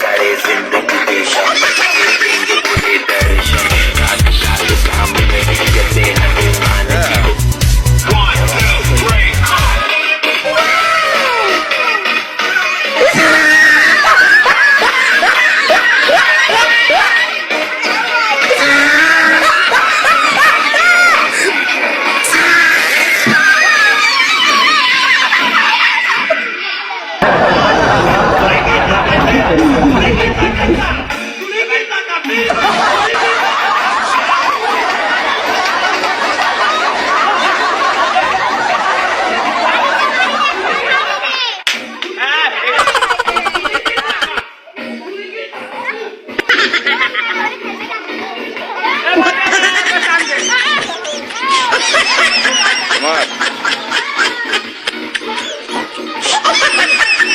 सारे जिंदगी के शौक देंगे पूरे दर्शन रात रात सामने जैसे हनुमान जी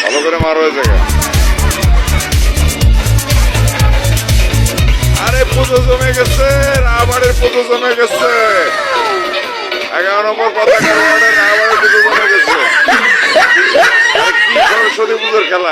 ভালো করে মারো ওই জায়গা। আরে পুজো জমে গেছে, রাবারের পুজো জমে গেছে। 11 নম্বর পতাকা ওয়ার্ডে রাবারের পুজো জমে গেছে। কি সরস্বতী পুজোর খেলা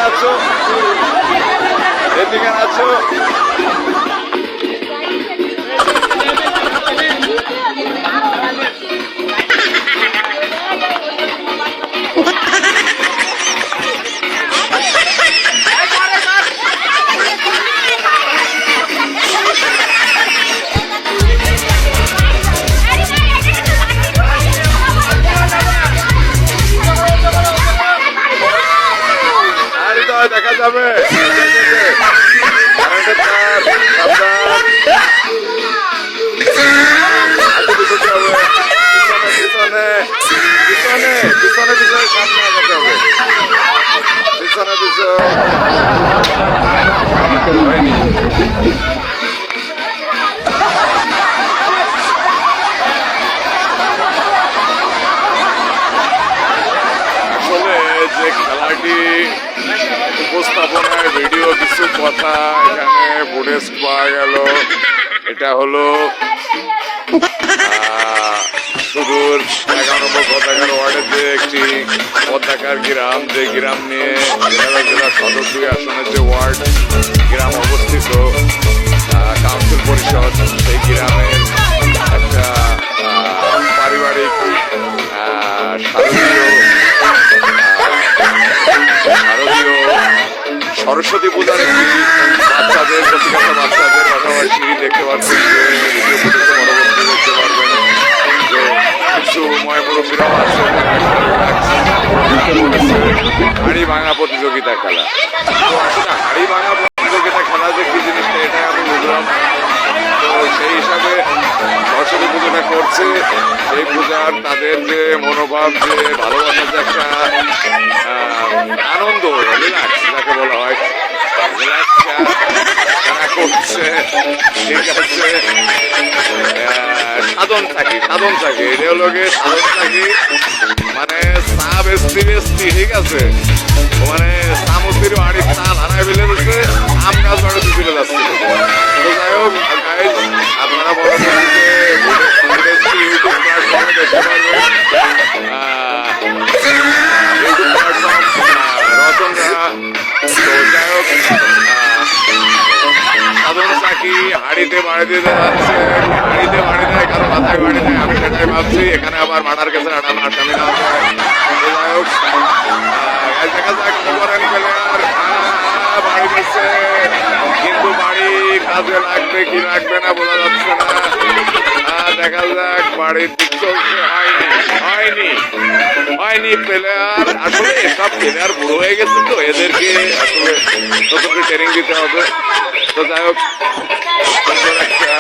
আছো, এদিকে আছো। দেখা যাবে পিছনে পিছনে পিছনে পিছনে সামনে আগাতে হবে, পিছনে পিছনে আসলে যে খেলাটি উপস্থাপনায় ভিডিও কিছু কথা এখানে ফুটেজ পাওয়া গেল। এটা হলো সুদূর 11 নম্বর পতাকার ওয়ার্ডের যে একটি পতাকার গ্রাম, যে গ্রাম নিয়ে জেলা সদর 2 আসনের যে ওয়ার্ড গ্রাম অবস্থিত, কাউন্সিল পরিষদ, সেই গ্রামের একটা পারিবারিক শারদীয় সরস্বতী পূজার একটি বাচ্চাদের প্রতিষ্ঠা বাচ্চাদের পাশাপাশি দেখতে পাচ্ছেন যে ভিডিও ফুটেজে পরবর্তী দেখতে পারবেন যে কিছু ময়মুরব্বীরাও আছে হাড়ি ভাঙা প্রতিযোগিতা খেলা। তো আসলে হাড়ি ভাঙা প্রতিযোগিতা খেলা যে কি জিনিসটা এটা আমি বুঝলাম। তো সেই হিসাবে সরস্বতী পুজোটা করছে, সেই পূজার তাদের যে মনোভাব, যে ভালোবাসার যে একটা আনন্দ, রিল্যাক্স যাকে বলা হয়, রিল্যাক্সটা তারা করছে। ঠিক আছে, সাধন থাকি এটা হলো সাধন থাকি, মানে চা বেস্তি ঠিক আছে, মানে চামচির বাড়ির চাল হারাই ফেলে দিচ্ছে, আম গাছ বাড়িতে ফেলে যাচ্ছে। তো যাই হোক গাইজ, আপনারা বড় ইউটিউব প্ল্যাটফর্মে দেখতে পারবেন, ইউটিউব প্ল্যাটফর্ম রচনা। তো যাই হোক বাড়িতে বাড়ি দিতে যাচ্ছে, বাড়ি দেয় কারো মাথায় বাড়ি দেয়। আমি সেটাই ভাবছি এখানে আবার মার্ডার কেসের একটা আসামি না হয়। যাই হোক, দেখা যাক কি করেন প্লেয়ার। বাড়ি দিচ্ছে, কিন্তু বাড়ি কাজে লাগবে কি লাগবে না বোঝা যাচ্ছে না। দেখা যাক, বাড়ির দিক চলছে, হয়নি প্লেয়ার। আসলে এসব প্লেয়ার বুড়ো হয়ে গেছে, তো এদেরকে আসলে নতুন করে ট্রেনিং দিতে হবে। তো যাই হোক, সুন্দর একটা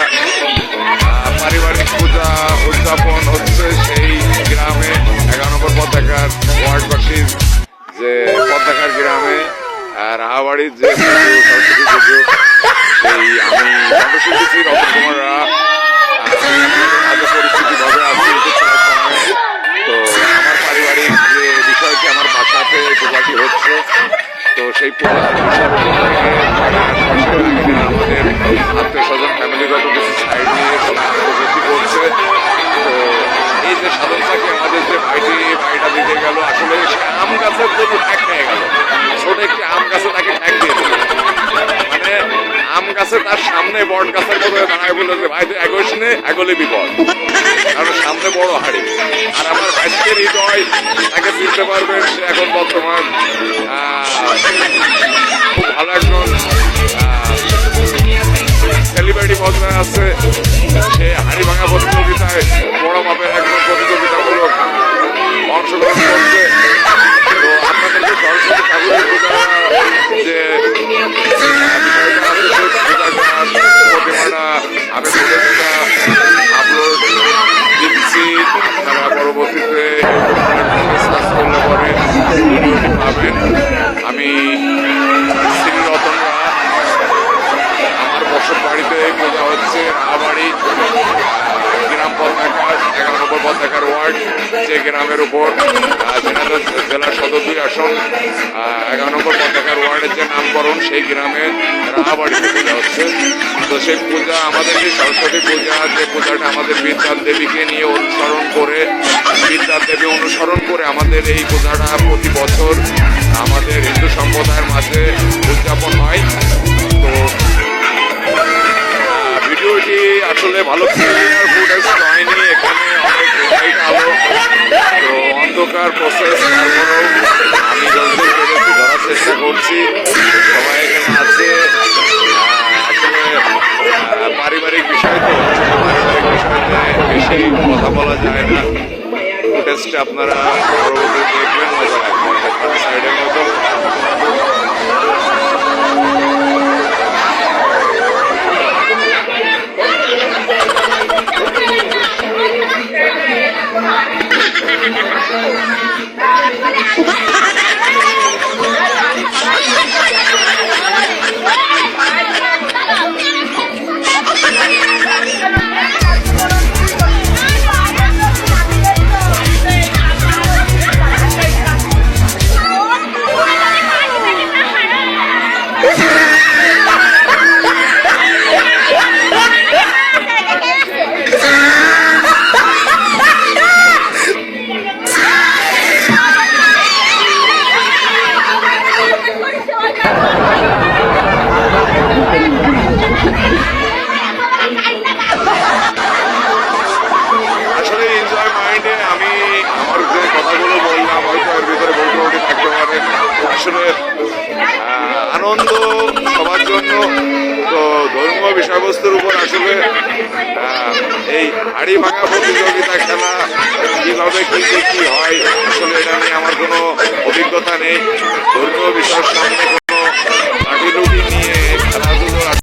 পারিবারিক পূজা উদযাপন হচ্ছে সেই গ্রামে, 11 নম্বর পতাকার ওয়ার্ডবাসীর যে পতাকার গ্রামে রাহাবাড়ির যে সরস্বতী পুজো, সেই আমি কণ্ঠশিল্পী রতন কুমার রাহা আগে পরিস্থিতিভাবে আছি। তো আমার পারিবারিক যে বিষয়টি আমার বাসাতে পূজাটি হচ্ছে, তো সেই পূজার আমাদের আত্মীয় স্বজন ফ্যামিলিগত কিছু সাইড নিয়ে সবাই করছে। তো এই যে সাধন থাকে আমাদের যে বাড়িটা দিতে গেল, আসলে সে আম গাছের জন্য ঠ্যাক হয়ে গেল। ছোট একটি আম গাছে তাকে ঠ্যাক দিয়ে দিল, মানে আম গাছে তার সামনে বট গাছের মধ্যে দাঁড়ায় বললো যে ভাই তুই এগোস নে, এগোলে বিপদ, কারণ সামনে বড় হাড়ি। আর আমার ভাইসের হৃদয় তাকে চিনতে পারবেন, সে এখন বর্তমান খুব ভালো একজন সেলিব্রিটি পর্যায়ে আছে। সে হাড়ি ভাঙা প্রতিযোগিতায় বড় মাপের একজন প্রতিযোগিতামূলক অংশগ্রহণ করছে। তো আপনাদেরকে সরস্বতী ঠাকুরের পূজা যে প্রতিমাটা আমি আপলোড দিচ্ছি, তারা পরবর্তীতে সার্চ করলে পরে ভিডিওটি পাবেন। আমি শ্রী রতন রাহা, আমার বসত বাড়িতে পূজা হচ্ছে রাহাবাড়ি গ্রাম পতাকা 11 নম্বর পতাকার ওয়ার্ড, যে গ্রামের উপর জেলার সদর 2 আসন 11 নম্বর পতাকার ওয়ার্ডের যে নামকরণ, সেই গ্রামে রাহাবাড়িতে পূজা হচ্ছে। তো সেই পূজা আমাদের যে সরস্বতী পূজা, যে পূজাটা আমাদের বিদ্যার দেবীকে নিয়ে অনুসরণ করে, বিদ্যার দেবী অনুসরণ করে আমাদের এই পূজাটা প্রতি বছর আমাদের হিন্দু সম্প্রদায়ের মাঝে উদযাপন হয়। তো ভিডিওটি আসলে ভালো ক্লিয়ার ফুটেজ হয়নি, এখানে অনেক লাইট আলো, তো অন্ধকার প্রসেস, তারপরেও আমি যতদূর পেরেছি ধরার চেষ্টা করছি। সবাই এখানে আছে, আসলে পারিবারিক বিষয়, তো পারিবারিক বিষয় বেশি কথা বলা যায় না। ফুটেজটা আপনারা পরবর্তী দেখবেন, মজা লাগবে। সাইডের মতো আনন্দ সবার জন্য। তো ধর্মীয় বিষয়বস্তুর উপর আসলে এই হাড়ি ভাঙা প্রতিযোগিতা খেলা কিভাবে কি হয়, আসলে এটা নিয়ে আমার কোনো অভিজ্ঞতা নেই। ধর্মীয় বিষয়ের সামনে